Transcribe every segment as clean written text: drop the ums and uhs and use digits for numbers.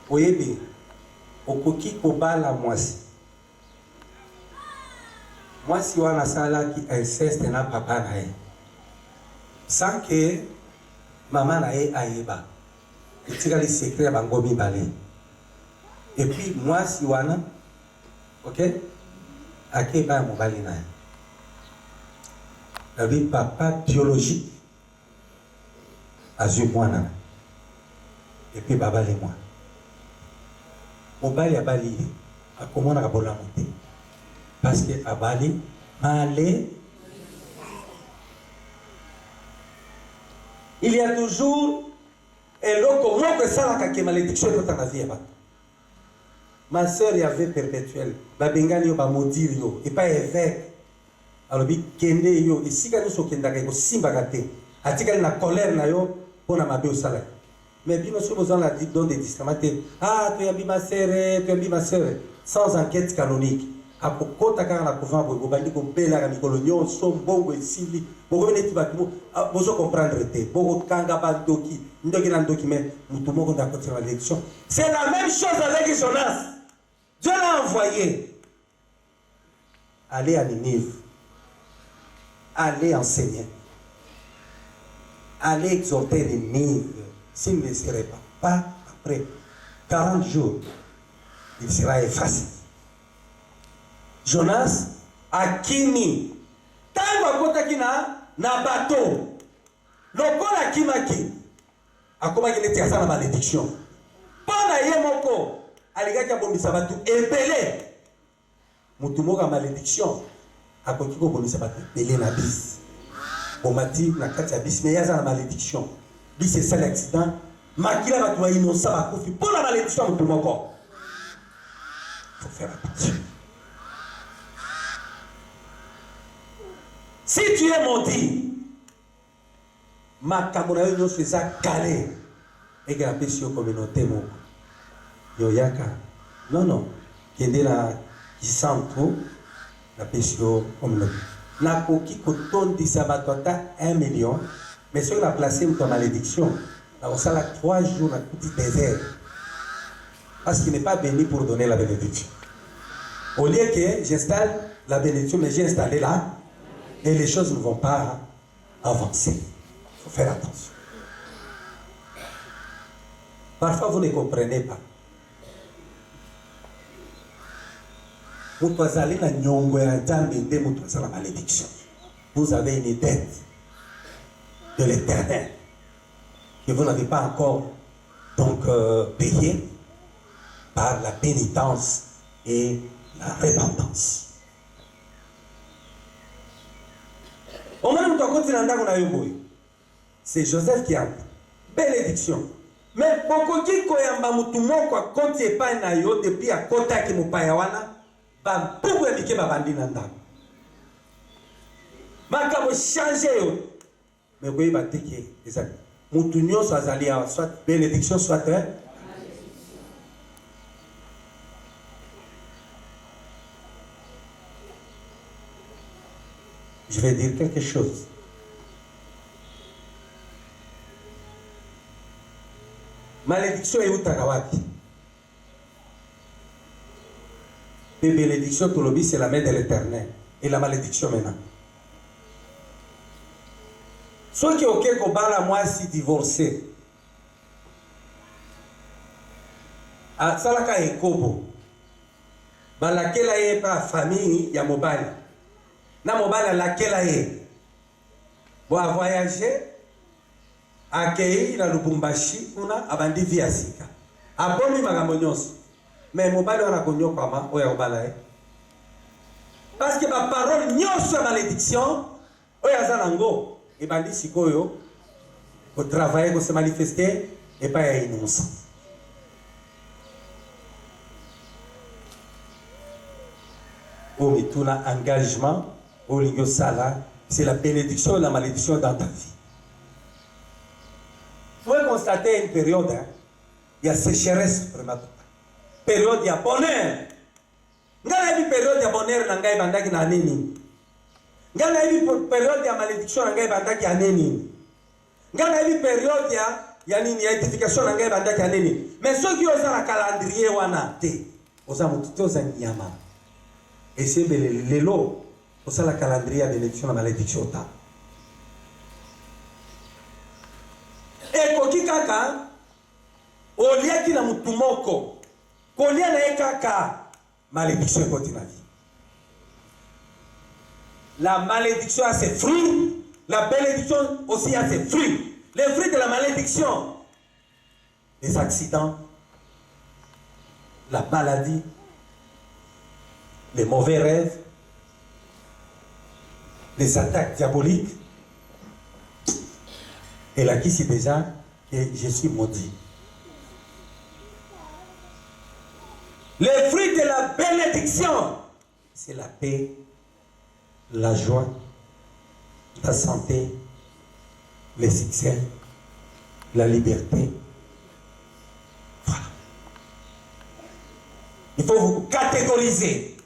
oyebe okoki kobala mwasi wana salaki inceste na papa na ye sans que maman na ye ayeba etikali secret ya bango mibale et puis mwasi wana ok akeba ya mobali na ye abi papa biologique azwi mwana et puis babali mwana mobali abali ye akomonaka bolamu te parce que abali malé. Il y a toujours et l'autre que ça la malédiction dans ta vie. Ma sœur y avait perpétuel babengani yo ba maudire yo et pas évêque alors bi kende yo ici quand nous so kenda ko simba kate atikali na colère na yo pona mabe osala mais bino so besoin la dit dans des discramatés ah tu yambi ma sœur sans enquête canonique akokota kaka na couvent bo bandi ko bela ka mikolo nyonso mbongo esili boko neti batu bozo comprendre te boko kanga ba ndoki na ndoki mais mutu moko na côté de l'élection c'est la même chose avec Jonas. Dieu l'a envoyé aller à Ninive, aller enseigner, aller exhorter Ninive. S'il ne serait pas après 40 jours, il sera effacé. Jonas akimi tango akotaki na bateau lokola akimaki akomaki neti aza na malédiction mpona ye moko alikaki abomisa bato ebele mutu moko ya malédiction akoki kobomisa bato ebele na bisi bomati na kati ya bisi me ye aza na malédiction bisi esali accident makila bato ya innocent bakufi mpona malédiction ya mutu moko. Faut faire attention. Si tu es maudit, makambo na yo nyonso eza calé et que la pesio communauté moko yoyaka non kende na kisanto la pesio communauté nakoki kotondisa bato ata 1 million mais soki na place mutu ya malédiction nakosala 3 jours na petit désert parce qu'il n'est pas béni pour donner la bénédiction. Au lieu que j'installe la bénédiction mais j'ai installé là et les choses ne vont pas avancer. Il faut faire attention. Parfois, vous ne comprenez pas. Vous avez une dette de l'Éternel que vous n'avez pas encore donc payée par la pénitence et la repentance. C'est Joseph qui a bénédiction. Mais beaucoup qui koyamba mutu moko a konti epai na yo depuis a kota ki mupaya wana ba buku ya mike babandi na ndako. Makabo changer yo. Mais koyi batiki ezali. Mutu nyonso azali a soit bénédiction soit je vais dire quelque chose. Malédiction est utakawaki. Et bénédiction, tout le c'est la main de l'Éternel. Et la malédiction maintenant. Ceux qui ont quelque part moi si divorcé. À Salaka et Kobo. Dans laquelle est pas famille, il y a mobile. Na mobile laquelle est. Bon à voyager. Akei na Lubumbashi kuna abandi via sika. Abomi magambo nyonso. Mais mobile wana konyo kama oya obala parce que ma parole nyonso ya malédiction oya zanango ebandi sikoyo ko travailler ko se manifester et pas ya innocent. Au mituna engagement au lingo sala, c'est la bénédiction et la malédiction dans ta vie. Vous pouvez constater une période, il y a sécheresse vraiment. Période, il y a bonheur. Il y a une période de bonheur, il y a une période de malédiction, il y a une période ya nini ya identification na ngai bandaki ya nini. Mais ceux qui oza na calendrier wana te, oza mutu te oza nyama. Et c'est lelo oza la calendrier ya bénédiction na malédiction ta. Et koki kaka oliaki na mutu moko, kolia na ye kaka malédiction ekoti na vie. La malédiction a ses fruits, la bénédiction aussi a ses fruits. Les fruits de la malédiction, les accidents, la maladie, les mauvais rêves, les attaques diaboliques. Et là, qui sait déjà que je suis maudit. Les fruits de la bénédiction, c'est la paix, la joie, la santé, le succès, la liberté. Voilà. Il faut vous catégoriser.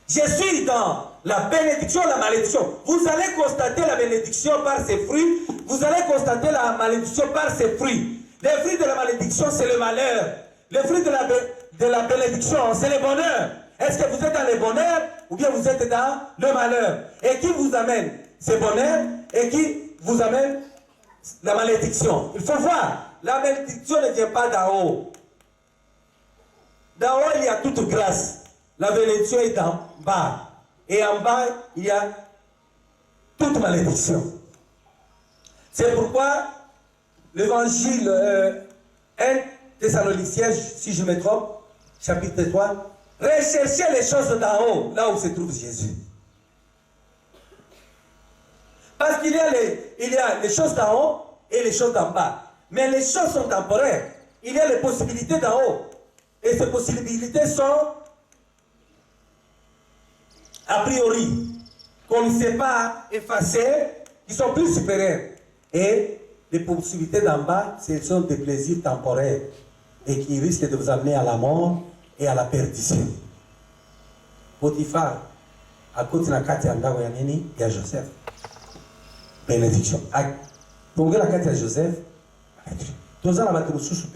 Je suis dans la bénédiction, la malédiction. Vous allez constater la bénédiction par ses fruits. Vous allez constater la malédiction par ses fruits. Les fruits de la malédiction, c'est le malheur. Les fruits de la bénédiction, c'est le bonheur. Est-ce que vous êtes dans le bonheur ou bien vous êtes dans le malheur? Et qui vous amène ce bonheur et qui vous amène la malédiction? Il faut voir, la malédiction ne vient pas d'en haut. D'en haut, il y a toute grâce. La bénédiction est en bas. Et en bas, il y a toute malédiction. C'est pourquoi l'évangile 1 Thessaloniciens, si je me trompe, chapitre 3, recherchez les choses d'en haut, là où se trouve Jésus. Parce qu'il y a les choses d'en haut et les choses d'en bas. Mais les choses sont temporaires. Il y a les possibilités d'en haut. Et ces possibilités sont, a priori, qu'on ne sait pas effacer, qui sont plus supérieures. Et les possibilités d'en bas, ce sont des plaisirs temporaires et qui risquent de vous amener à la mort et à la perdition. Potiphar, à côté de la carte ya nini ya Joseph. Bénédiction. Pour la carte de Joseph, tous les gens qui sont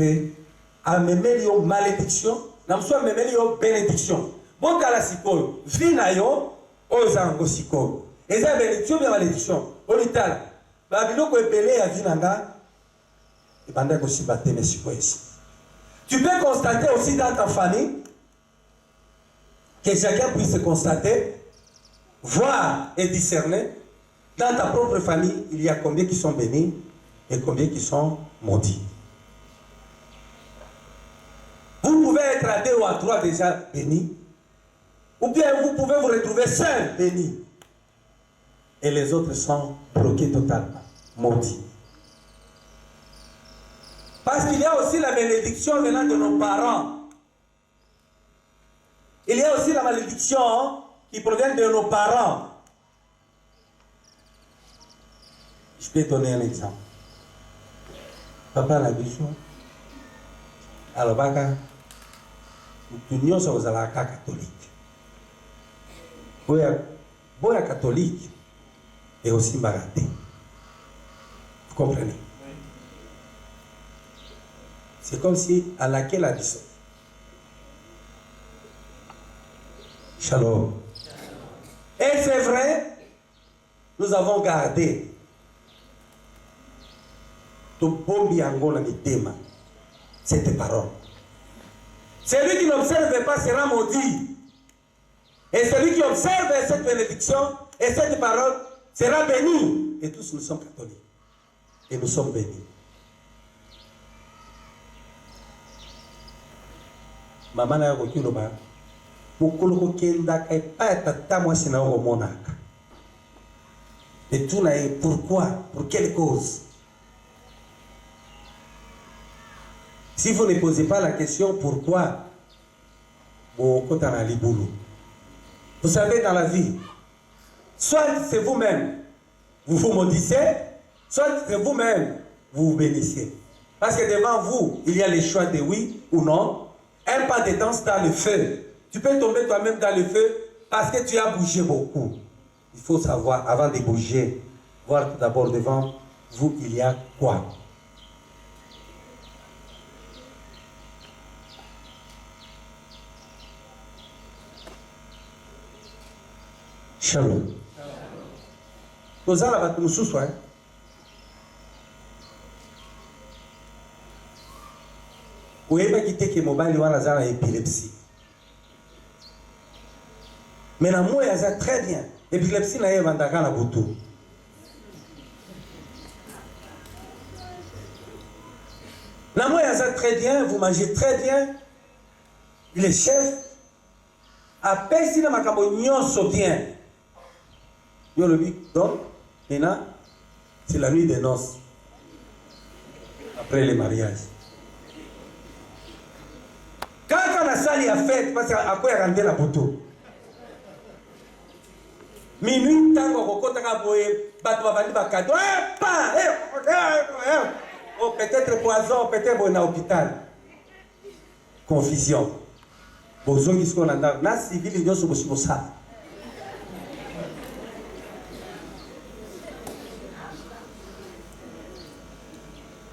à mémélio malédiction, n'a pas mémélio bénédiction. Bon cas la sikoyo, vina yo, ozango sikoyo. Et ça bénédiction bien malédiction. On est là. Babylone ko epelé ya vinanga, et pendant que si batté mes sikoyo. Tu peux constater aussi dans ta famille que chacun puisse constater, voir et discerner. Dans ta propre famille, il y a combien qui sont bénis et combien qui sont maudits. Vous pouvez être à 2 ou à 3 déjà bénis, ou bien vous pouvez vous retrouver seul bénis. Et les autres sont bloqués totalement, maudits. Parce qu'il y a aussi la bénédiction venant de nos parents. Il y a aussi la malédiction qui provient de nos parents. Je peux donner un exemple. Papa Nabiso, alors nous sommes à catholique. Boya catholique et aussi baraté. Vous comprenez? C'est comme si à laquelle a dit ça. Shalom. Et c'est vrai, nous avons gardé cette parole. Celui qui n'observe pas sera maudit. Et celui qui observe cette bénédiction et cette parole sera béni. Et tous nous sommes catholiques. Et nous sommes bénis. Maman a dit et tout là, pourquoi? Pour quelle cause? Si vous ne posez pas la question pourquoi, vous savez, dans la vie, soit c'est vous-même, vous vous maudissez, soit c'est vous-même, vous vous bénissez. Parce que devant vous, il y a le choix de oui ou non. Un pas de danse dans le feu. Tu peux tomber toi-même dans le feu parce que tu as bougé beaucoup. Il faut savoir, avant de bouger, voir tout d'abord devant vous, il y a quoi? Shalom. Nous allons nous soucier. Vous n'avez pas quitté que mobile a une épilepsie. Mais la moi, elle a très bien. L'épilepsie n'a pas de la boutou. La moi, elle a très bien, vous mangez très bien. Il est chef. Après, si la macabonnion so bien. Yo le dit, donc, maintenant, c'est la nuit des noces. Après le mariage. Quand la salle a fait, parce qu'à quoi il a rendu la photo. Minuit, tant qu'on a boé, cadeau, oh, peut-être poison, peut-être bon à l'hôpital. Confusion. Bonjour, qu'est-ce qu'on a dans la civile, il y a ce ça.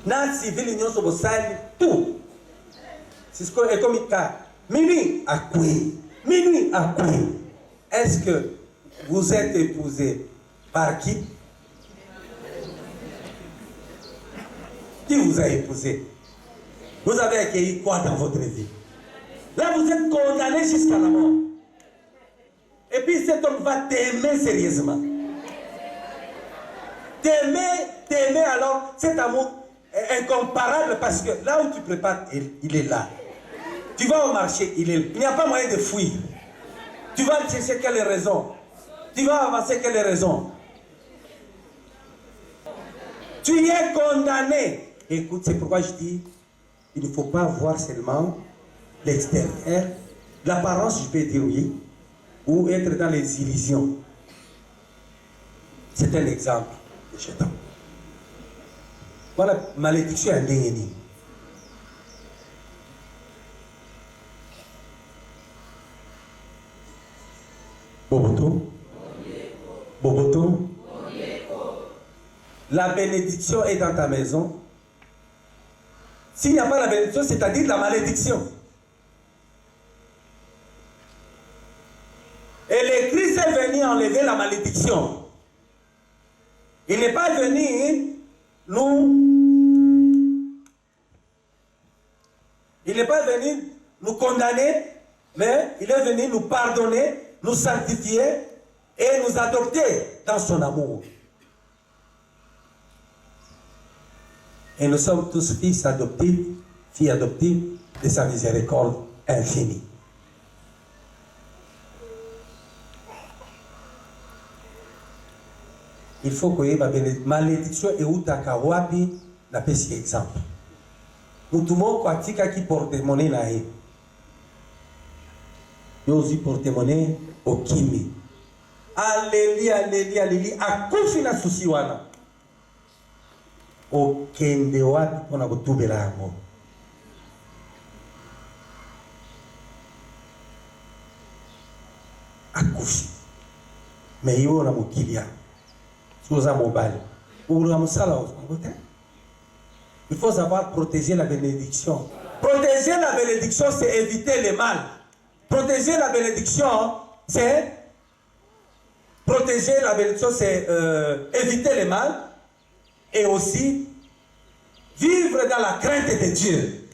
Na civil union sur tout. C'est ce qu'on est comme ça. Minuit à quoi? Minuit à quoi? Est-ce que vous êtes épousé par qui? Qui vous a épousé? Vous avez accueilli quoi dans votre vie? Là, vous êtes condamné jusqu'à la mort. Et puis cet homme va t'aimer sérieusement. T'aimer alors, cet amour incomparable parce que là où tu prépares, il est là. Tu vas au marché, il est là. Il n'y a pas moyen de fuir. Tu vas chercher quelle raison? Tu vas avancer quelle raison? Tu es condamné. Écoute, c'est pourquoi je dis, il ne faut pas voir seulement l'extérieur, l'apparence, je peux dire oui, ou être dans les illusions. C'est un exemple de Satan. Voilà, malédiction à Ndengeni. Boboto. Boboto. La bénédiction est dans ta maison. S'il n'y a pas la bénédiction, c'est-à-dire la malédiction. Et le Christ est venu enlever la malédiction. Il n'est pas venu il n'est pas venu nous condamner, mais il est venu nous pardonner, nous sanctifier et nous adopter dans son amour. Et nous sommes tous fils adoptifs, filles adoptives de sa miséricorde infinie. Il faut que la malédiction est où ta kawapi na pesi exemple. Mutumo kwa tika qui porte monnaie na e. Yo aussi porte monnaie au kimi. Alléluia, alléluia, alléluia. Akufi na susi wana. O kende wapi pona kutubela yango. Akufi. Mais yo na mukilia. Il faut savoir protéger la bénédiction. Protéger la bénédiction, c'est éviter le mal. Protéger la bénédiction, c'est éviter le mal et aussi vivre dans la crainte de Dieu.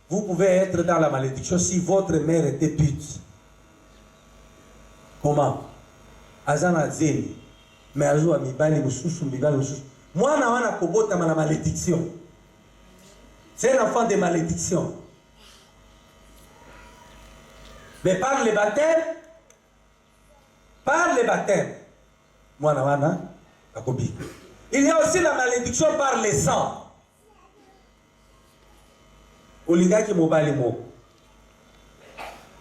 Vous pouvez être dans la malédiction si votre mère était pute. Comment? Azana Zeni. Mais ajout mibali mususu. Moi, na wana kobota ma malédiction. C'est un enfant de malédiction. Mais par le baptême, moi na wana akobi. Il y a aussi la malédiction par le sang. Olingaki mobali mo.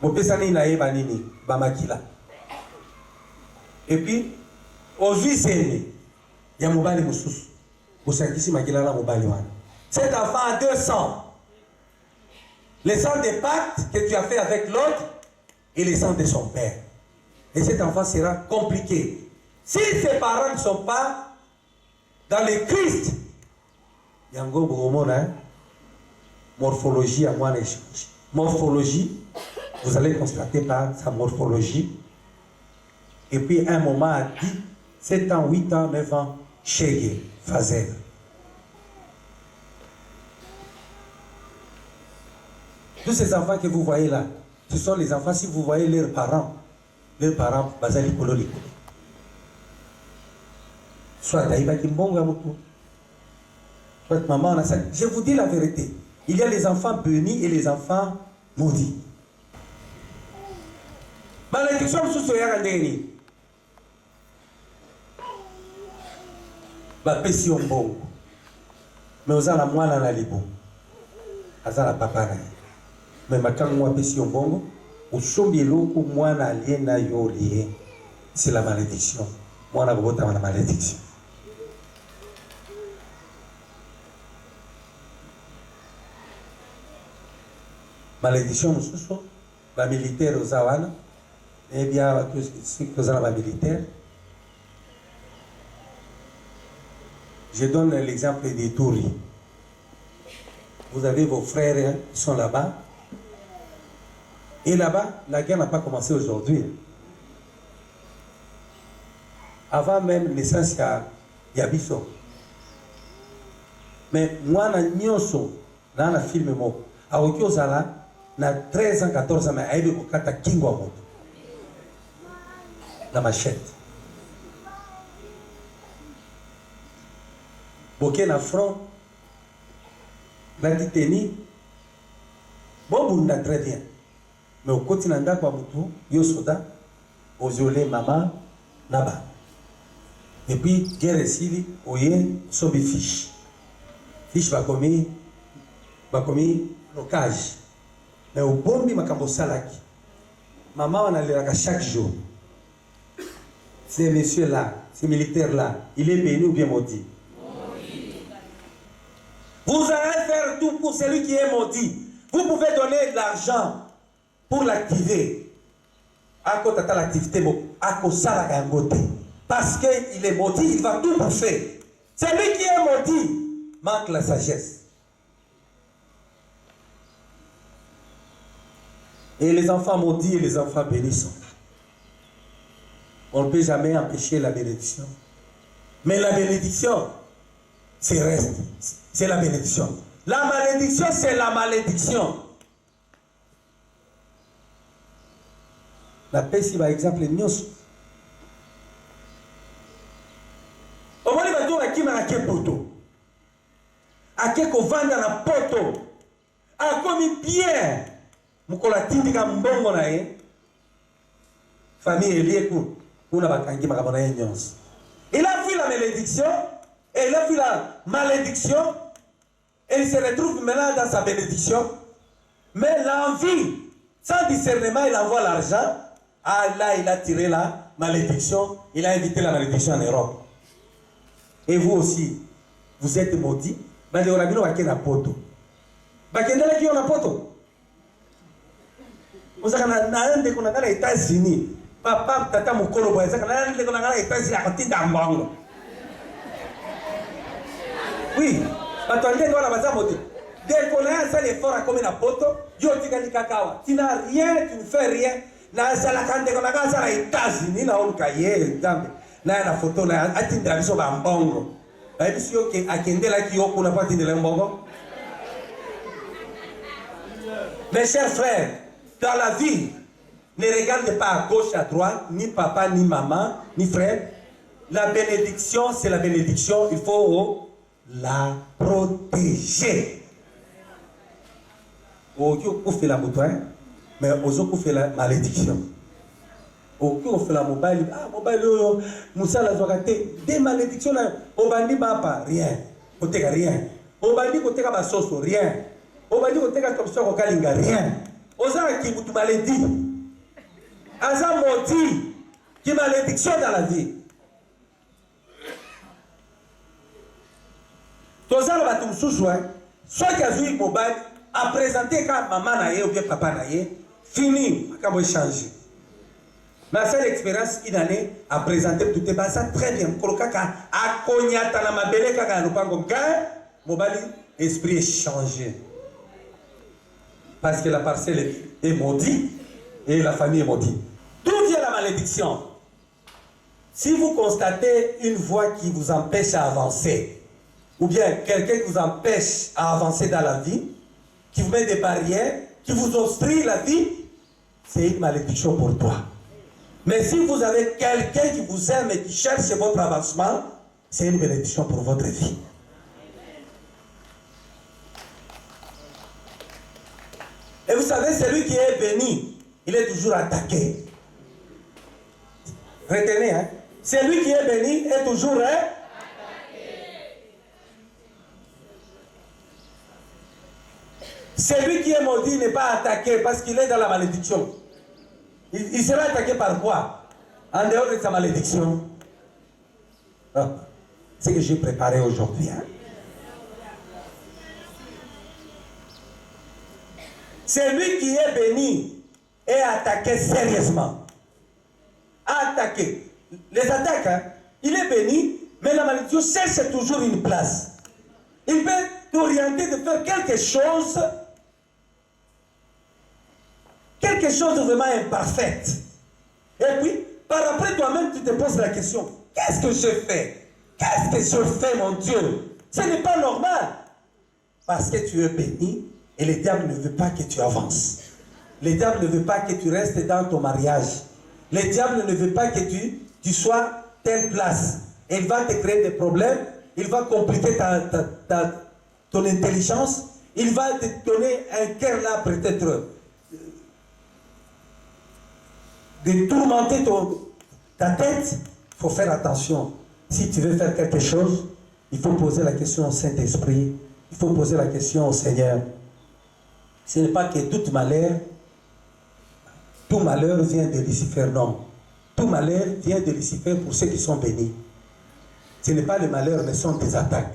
Mopesani na yeba nini ba makila. Et puis Ozuiseni, il y a mobali mususu. Osangisi makila la mobali wana. Cet enfant a 200. Le sang des pactes que tu as fait avec l'autre et le sang de son père. Et cet enfant sera compliqué. Si ses parents ne sont pas dans le Christ, yango boromona, morphologie à moi l'échange. Morphologie, vous allez constater par sa morphologie. Et puis un moment a dit 7 ans, 8 ans, 9 ans, Chege, Fazel. Tous ces enfants que vous voyez là, ce sont les enfants, si vous voyez leurs parents, Bazali Kololiko. Soit Daïba Kimbonga Moutou, soit maman, on a ça. Je vous dis la vérité. Il y a les enfants bénis et les enfants maudits. Malédiction sous ce yarandéni. Ba pesi mbongo. Mais ozala mwana na libo. Azala papa na. Mais makango wa pesi mbongo, usombi eloko mwana aliena yo lié. C'est la malédiction. Mwana bobota na malédiction. Malédiction mususu ba militaire ozawana. Eh bien, ceux qui ont militaire. Je donne l'exemple des Touris. Vous avez vos frères qui sont là-bas. Et là-bas, la guerre n'a pas commencé aujourd'hui. Avant même naissance, il y a Bisso. Mais moi, dans le film, na 13 ans, 14 ans, mais il y a Kingo la machette. Boké na front, la titanie, bon, bunda très bien. Mais au quotidien, kwa mutu, yo soda, ozole maman, naba. Et puis, guerre ici, oye, sobi fiche. Fiche va commis, locage. Mais au bombi, makambo salaki. Maman, on a l'air chaque jour. Ces messieurs-là, ces militaires-là, il est béni ou bien maudit? Vous allez faire tout pour celui qui est maudit. Vous pouvez donner de l'argent pour l'activer. À côté de l'activité, parce qu'il est maudit, il va tout bouffer. Celui qui est maudit manque la sagesse. Et les enfants maudits et les enfants bénis sont. On ne peut jamais empêcher la bénédiction. Mais la bénédiction, c'est reste. C'est la bénédiction. La malédiction, c'est la malédiction. La paix, si par exemple, les nios. Au moins, il va dire à qui m'a acheté poto. À qui qu'on vend dans la poto. À comme bien. Mukola tindika mbongo na ye. Famille liée pour. Il a vu la malédiction, et il a vu la malédiction, et il se retrouve maintenant dans sa bénédiction. Mais l'envie, sans discernement, il envoie l'argent. Ah là, il a tiré la malédiction, il a invité la malédiction en Europe. Et vous aussi, vous êtes maudits. Vous êtes aux États-Unis. Papa, tata mukolo boy, ça kana ndeko na ngala etasi ya kotinda mbongo. Oui, attendez dans la bazar moti. Dès qu'on a un seul effort à comme na poto, yo tika ni kakawa. Tu n'as rien, tu ne fais rien. Na sala kande ko na ngasa na États-Unis na onka ye ngambe. Na photo na atinda biso ba mbongo. Ba biso ke akendela ki yo kuna pa tindela mbongo. Mes chers frères, dans la vie, ne regarde pas à gauche, à droite, ni papa, ni maman, ni frère. La bénédiction, c'est la bénédiction. Il faut la protéger. On fait la bouteille, mais on fait la malédiction. On fait la mobile. Ah, mobile, Moussa la zogaté. Des malédictions, on va dire papa, rien. On ne rien. On va dire qu'on ne pas sauce, rien. On va dire qu'on ne comme ça, on ne rien. On va dire qu'on malédit. Aza maudit, qui malédiction dans la vie. Tozala batum sousouin, soit qu'il y a eu mobile, à présenter quand maman naïe ou bien papa naïe, fini, quand vous changez. Ma seule expérience une année à présenter tout est ça très bien. Kolokaka a konyata na mabele kaka lupango ga mobile esprit est changé. Parce que la parcelle est maudite et la famille est maudite. D'où vient la malédiction? Si vous constatez une voie qui vous empêche à avancer, ou bien quelqu'un qui vous empêche à avancer dans la vie, qui vous met des barrières, qui vous obstrue la vie, c'est une malédiction pour toi. Mais si vous avez quelqu'un qui vous aime et qui cherche votre avancement, c'est une bénédiction pour votre vie. Et vous savez, celui qui est béni, il est toujours attaqué. Retenez, hein? Celui qui est béni est toujours attaqué. Celui qui est maudit n'est pas attaqué parce qu'il est dans la malédiction. Il sera attaqué par quoi? En dehors de sa malédiction. Ah, c'est ce que j'ai préparé aujourd'hui. Hein? Celui qui est béni est attaqué sérieusement. Attaqué. Les attaques, hein? Il est béni, mais la malédiction cherche toujours une place. Il peut t'orienter de faire quelque chose de vraiment imparfait. Et puis, par après toi-même, tu te poses la question, qu'est-ce que je fais? Qu'est-ce que je fais, mon Dieu? Ce n'est pas normal. Parce que tu es béni et le diable ne veut pas que tu avances. Le diable ne veut pas que tu restes dans ton mariage. Le diable ne veut pas que tu sois telle place. Il va te créer des problèmes. Il va compliquer ton intelligence. Il va te donner un cœur là, peut-être, de tourmenter ta tête. Il faut faire attention. Si tu veux faire quelque chose, il faut poser la question au Saint-Esprit. Il faut poser la question au Seigneur. Ce n'est pas que tout malheur vient de Lucifer, non. Tout malheur vient de Lucifer pour ceux qui sont bénis. Ce n'est pas le malheur, mais ce sont des attaques.